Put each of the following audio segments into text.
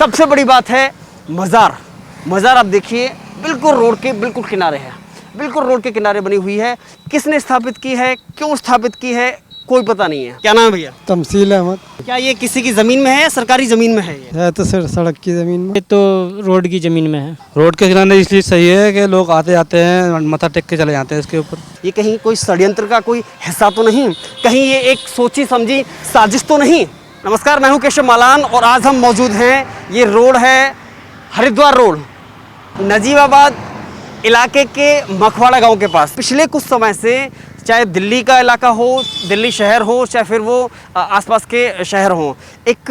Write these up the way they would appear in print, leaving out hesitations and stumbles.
सबसे बड़ी बात है मज़ार। मज़ार आप देखिए बिल्कुल रोड के बिल्कुल किनारे है, बिल्कुल रोड के किनारे बनी हुई है। किसने स्थापित की है, क्यों स्थापित की है, कोई पता नहीं है। क्या नाम है भैया? तमसील अहमद। क्या ये किसी की ज़मीन में है या सरकारी ज़मीन में है ये? है तो सड़क की ज़मीन में। ये तो रोड की ज़मीन में है। रोड के किनारे इसलिए सही है कि लोग आते जाते हैं, मत्था टेक के चले जाते हैं इसके ऊपर। ये कहीं कोई षड्यंत्र का कोई हिस्सा तो नहीं, कहीं ये एक सोची समझी साजिश तो नहीं? नमस्कार, मैं हूं केशव मालान और आज हम मौजूद हैं, ये रोड है हरिद्वार रोड, नजीबाबाद इलाके के मखवाड़ा गांव के पास। पिछले कुछ समय से चाहे दिल्ली का इलाका हो, दिल्ली शहर हो, चाहे फिर वो आसपास के शहर हो, एक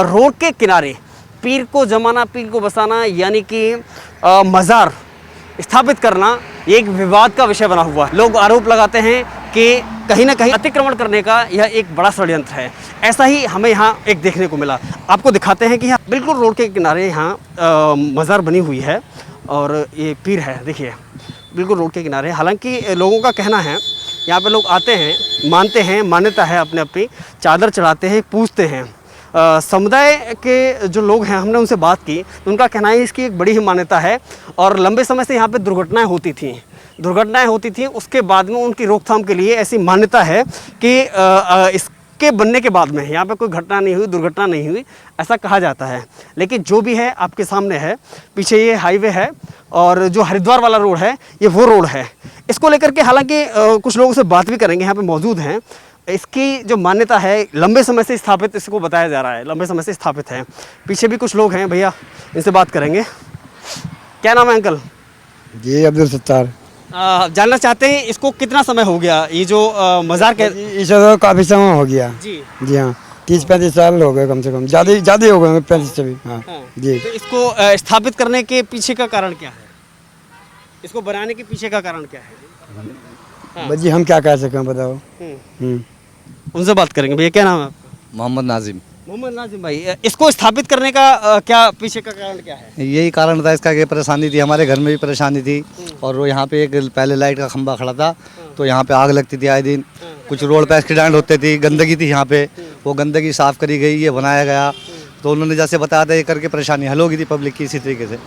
रोड के किनारे पीर को जमाना, पीर को बसाना, यानी कि मज़ार स्थापित करना, ये एक विवाद का विषय बना हुआ है। लोग आरोप लगाते हैं कि कहीं ना कहीं अतिक्रमण करने का यह एक बड़ा षड्यंत्र है। ऐसा ही हमें यहाँ एक देखने को मिला। आपको दिखाते हैं कि यहाँ बिल्कुल रोड के किनारे यहाँ मज़ार बनी हुई है और ये पीर है, देखिए बिल्कुल रोड के किनारे। हालांकि लोगों का कहना है यहाँ पे लोग आते हैं, मानते हैं, मान्यता है अपने अपनी, चादर चढ़ाते हैं, पूजते हैं। समुदाय के जो लोग हैं, हमने उनसे बात की तो उनका कहना है इसकी एक बड़ी ही मान्यता है और लंबे समय से यहाँ पे दुर्घटनाएं होती थी। उसके बाद में उनकी रोकथाम के लिए ऐसी मान्यता है कि इसके बनने के बाद में यहाँ पे कोई घटना नहीं हुई, दुर्घटना नहीं हुई, ऐसा कहा जाता है। लेकिन जो भी है आपके सामने है, पीछे ये हाईवे है और जो हरिद्वार वाला रोड है ये वो रोड है। इसको लेकर के हालांकि कुछ लोगों से बात भी करेंगे, यहाँ पे मौजूद हैं। इसकी जो मान्यता है लंबे समय से स्थापित, इसको बताया जा रहा है लंबे समय से स्थापित है। पीछे भी कुछ लोग हैं भैया, इनसे बात करेंगे। क्या नाम है अंकल? जी अब्दुल सत्तार। जानना चाहते हैं इसको कितना समय हो गया, ये जो मज़ार के? इसे तो काफ़ी समय हो गया जी हाँ, 30-35 साल हो गए कम से कम, ज़्यादा हो गए 35-36। हाँ जी। तो इसको स्थापित करने के पीछे का कारण क्या है, इसको बनाने के पीछे का कारण क्या है? बस जी हम क्या कह सकें, बताओ। उनसे बात करेंगे। भैया क्या नाम है आपका? मोहम्मद नाजिम। मोहम्मद नाजिम भाई, इसको स्थापित करने का क्या पीछे का कारण क्या है? यही कारण था इसका कि परेशानी थी, हमारे घर में भी परेशानी थी और वो यहाँ पे एक पहले लाइट का खंभा खड़ा था तो यहाँ पे आग लगती थी आए दिन। कुछ रोड पे एक्सीडेंट होते थी, गंदगी थी यहाँ पे, वो गंदगी साफ़ करी गई, ये बनाया गया तो उन्होंने जैसे बताया था ये करके परेशानी हल हो गई थी पब्लिक की इसी तरीके से।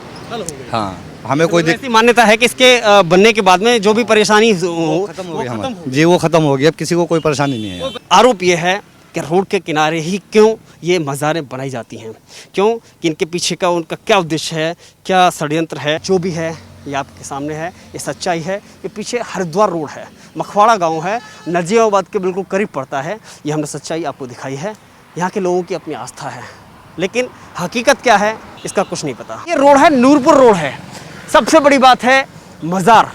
हाँ, हमें कोई ऐसी मान्यता है कि इसके बनने के बाद में जो भी परेशानी खत्म हो गई हमारी जी, वो खत्म हो गई, अब किसी को कोई परेशानी नहीं है। आरोप ये है कि रोड के किनारे ही क्यों ये मज़ारें बनाई जाती हैं, क्यों, कि इनके पीछे का उनका क्या उद्देश्य है, क्या षड्यंत्र है। जो भी है ये आपके सामने है, ये सच्चाई है कि पीछे हरिद्वार रोड है, मखवाड़ा गांव है, नजीबाबाद के बिल्कुल करीब पड़ता है। ये हमने सच्चाई आपको दिखाई है। यहाँ के लोगों की अपनी आस्था है, लेकिन हकीकत क्या है इसका कुछ नहीं पता। ये रोड है नूरपुर रोड है। सबसे बड़ी बात है मज़ार।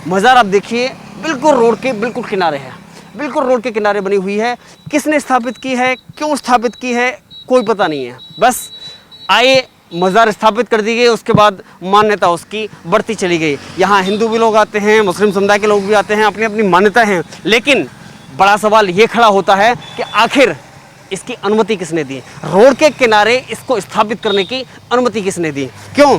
मज़ार आप देखिए बिल्कुल रोड के बिल्कुल किनारे है, बिल्कुल रोड के किनारे बनी हुई है। किसने स्थापित की है, क्यों स्थापित की है, कोई पता नहीं है। बस आए, मज़ार स्थापित कर दी गई, उसके बाद मान्यता उसकी बढ़ती चली गई। यहाँ हिंदू भी लोग आते हैं, मुस्लिम समुदाय के लोग भी आते हैं, अपनी अपनी मान्यताएं हैं। लेकिन बड़ा सवाल ये खड़ा होता है कि आखिर इसकी अनुमति किसने दी, रोड के किनारे इसको स्थापित करने की अनुमति किसने दी? क्यों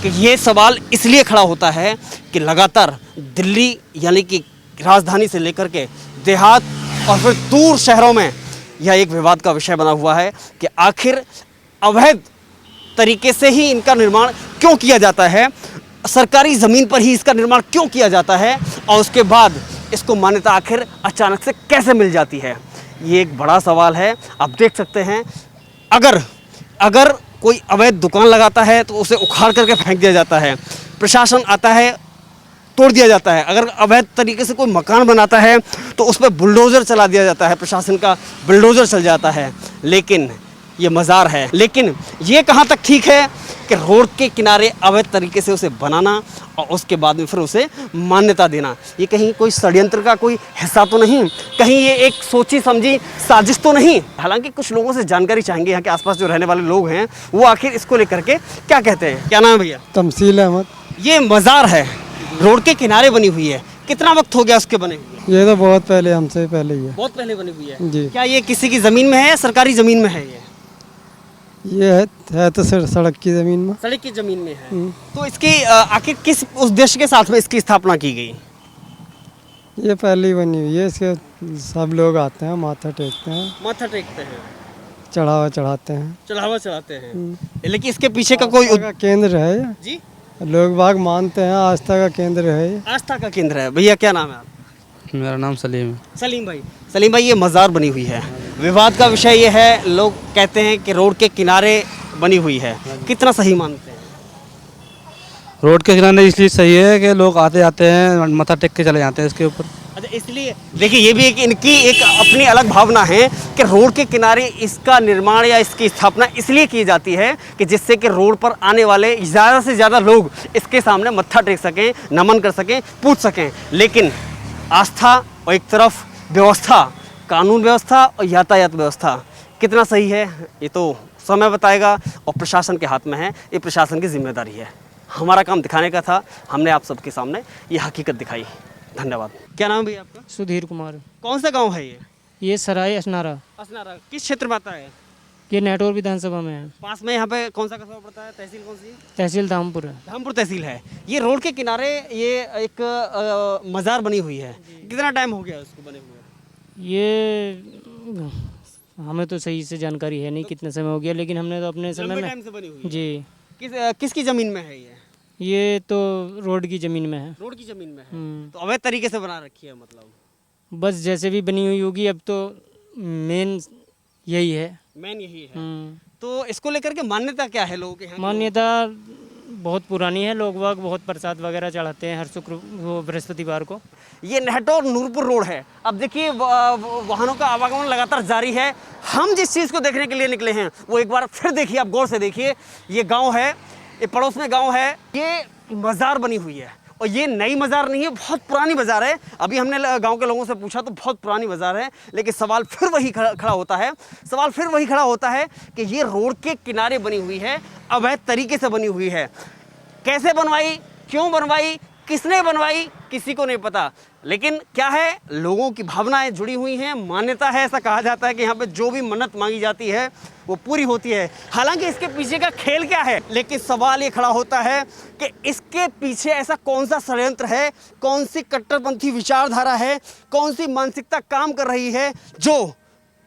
कि ये सवाल इसलिए खड़ा होता है कि लगातार दिल्ली यानी कि राजधानी से लेकर के देहात और फिर दूर शहरों में यह एक विवाद का विषय बना हुआ है कि आखिर अवैध तरीके से ही इनका निर्माण क्यों किया जाता है, सरकारी ज़मीन पर ही इसका निर्माण क्यों किया जाता है और उसके बाद इसको मान्यता आखिर अचानक से कैसे मिल जाती है। ये एक बड़ा सवाल है। आप देख सकते हैं, अगर कोई अवैध दुकान लगाता है तो उसे उखाड़ करके फेंक दिया जाता है, प्रशासन आता है, तोड़ दिया जाता है। अगर अवैध तरीके से कोई मकान बनाता है तो उस पर बुलडोज़र चला दिया जाता है, प्रशासन का बुलडोज़र चल जाता है। लेकिन ये मज़ार है, लेकिन ये कहाँ तक ठीक है कि रोड के किनारे अवैध तरीके से उसे बनाना और उसके बाद में फिर उसे मान्यता देना? ये कहीं कोई षड्यंत्र का कोई हिस्सा तो नहीं, कहीं ये एक सोची समझी साजिश तो नहीं? हालांकि कुछ लोगों से जानकारी चाहेंगे, यहाँ के आसपास जो रहने वाले लोग हैं वो आखिर इसको लेकर के क्या कहते हैं। क्या नाम है भैया? तमसील अहमद। ये मज़ार है, रोड के किनारे बनी हुई है, कितना वक्त हो गया उसके बने हुए? ये तो बहुत पहले, हमसे पहले ही है। बहुत पहले बनी हुई है जी। क्या ये किसी की ज़मीन में है या सरकारी ज़मीन में है? ये है तो सड़क की ज़मीन में। सड़क की ज़मीन में है। तो इसकी आखिर किस उद्देश्य के साथ में इसकी स्थापना की गई? ये पहले ही बनी हुई है, इसके सब लोग आते हैं, माथा टेकते हैं, माथा टेकते हैं। चढ़ावा चढ़ाते हैं। चढ़ावा चढ़ाते हैं, लेकिन इसके पीछे का कोई आस्था का केंद्र है ये। जी, लोग बाग मानते हैं, आस्था का केंद्र है ये। आस्था का केंद्र है। भैया क्या नाम है आपका? मेरा नाम सलीम है। सलीम भाई, ये मज़ार बनी हुई है, विवाद का विषय ये है, लोग कहते हैं कि रोड के किनारे बनी हुई है, कितना सही मानते हैं? रोड के किनारे इसलिए सही है कि लोग आते जाते हैं, मत्था टेक के चले जाते हैं इसके ऊपर। अच्छा, इसलिए देखिए, ये भी एक इनकी एक अपनी अलग भावना है कि रोड के किनारे इसका निर्माण या इसकी स्थापना इसलिए की जाती है कि जिससे कि रोड पर आने वाले ज़्यादा से ज़्यादा लोग इसके सामने मत्था टेक सकें, नमन कर सकें, पूछ सकें। लेकिन आस्था और एक तरफ व्यवस्था, कानून व्यवस्था और यातायात व्यवस्था, कितना सही है ये तो समय बताएगा, और प्रशासन के हाथ में है, ये प्रशासन की जिम्मेदारी है। हमारा काम दिखाने का था, हमने आप सबके सामने ये हकीकत दिखाई। धन्यवाद। क्या नाम है भैया आपका? सुधीर कुमार। कौन सा गांव है ये? ये सराय असनारा, असनारा किस क्षेत्र में आता है? ये नेटौर विधानसभा में है। पास में यहाँ पे कौन सा कस्बा पड़ता है? तहसील कौन सी? तहसील धामपुर है। धामपुर तहसील है। ये रोड के किनारे ये एक मज़ार बनी हुई है, कितना टाइम हो गया उसको बने हुए? ये हमें तो सही से जानकारी है नहीं कितने समय हो गया, लेकिन हमने तो अपने समय लंबे में टाइम से बनी हुई है। जी। किसकी ज़मीन में है ये तो रोड की ज़मीन में है। रोड की ज़मीन में है, तो अवैध तरीके से बना रखी है मतलब? बस जैसे भी बनी हुई होगी, अब तो मेन यही है। मेन यही है। तो इसको लेकर के मान्यता क्या है लोगों के यहाँ? मान्यता बहुत पुरानी है, लोग बाग बहुत प्रसाद वगैरह चढ़ाते हैं हर शुक्र वो बृहस्पतिवार को। ये नेटौर नूरपुर रोड है। अब देखिए, वाहनों का आवागमन लगातार जारी है। हम जिस चीज़ को देखने के लिए निकले हैं वो एक बार फिर देखिए, आप गौर से देखिए। ये गांव है, ये पड़ोस में गांव है, ये मज़ार बनी हुई है, और ये नई मज़ार नहीं है, बहुत पुरानी मज़ार है। अभी हमने गांव के लोगों से पूछा तो बहुत पुरानी मज़ार है, लेकिन सवाल फिर वही खड़ा होता है। सवाल फिर वही खड़ा होता है कि ये रोड के किनारे बनी हुई है, अवैध तरीके से बनी हुई है। कैसे बनवाई, क्यों बनवाई, किसने बनवाई, किसी को नहीं पता। लेकिन क्या है, लोगों की भावनाएं जुड़ी हुई हैं, मान्यता है। ऐसा कहा जाता है कि यहाँ पे जो भी मन्नत मांगी जाती है वो पूरी होती है। हालांकि इसके पीछे का खेल क्या है, लेकिन सवाल ये खड़ा होता है कि इसके पीछे ऐसा कौन सा षड्यंत्र है, कौन सी कट्टरपंथी विचारधारा है, कौन सी मानसिकता काम कर रही है जो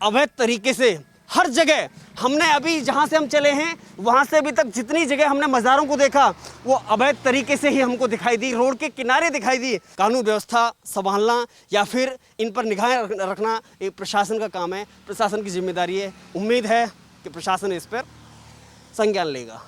अवैध तरीके से हर जगह, हमने अभी जहाँ से हम चले हैं वहाँ से अभी तक जितनी जगह हमने मज़ारों को देखा वो अवैध तरीके से ही हमको दिखाई दी, रोड के किनारे दिखाई दी। कानून व्यवस्था संभालना या फिर इन पर निगाहें रखना ये प्रशासन का काम है, प्रशासन की जिम्मेदारी है। उम्मीद है कि प्रशासन इस पर संज्ञान लेगा।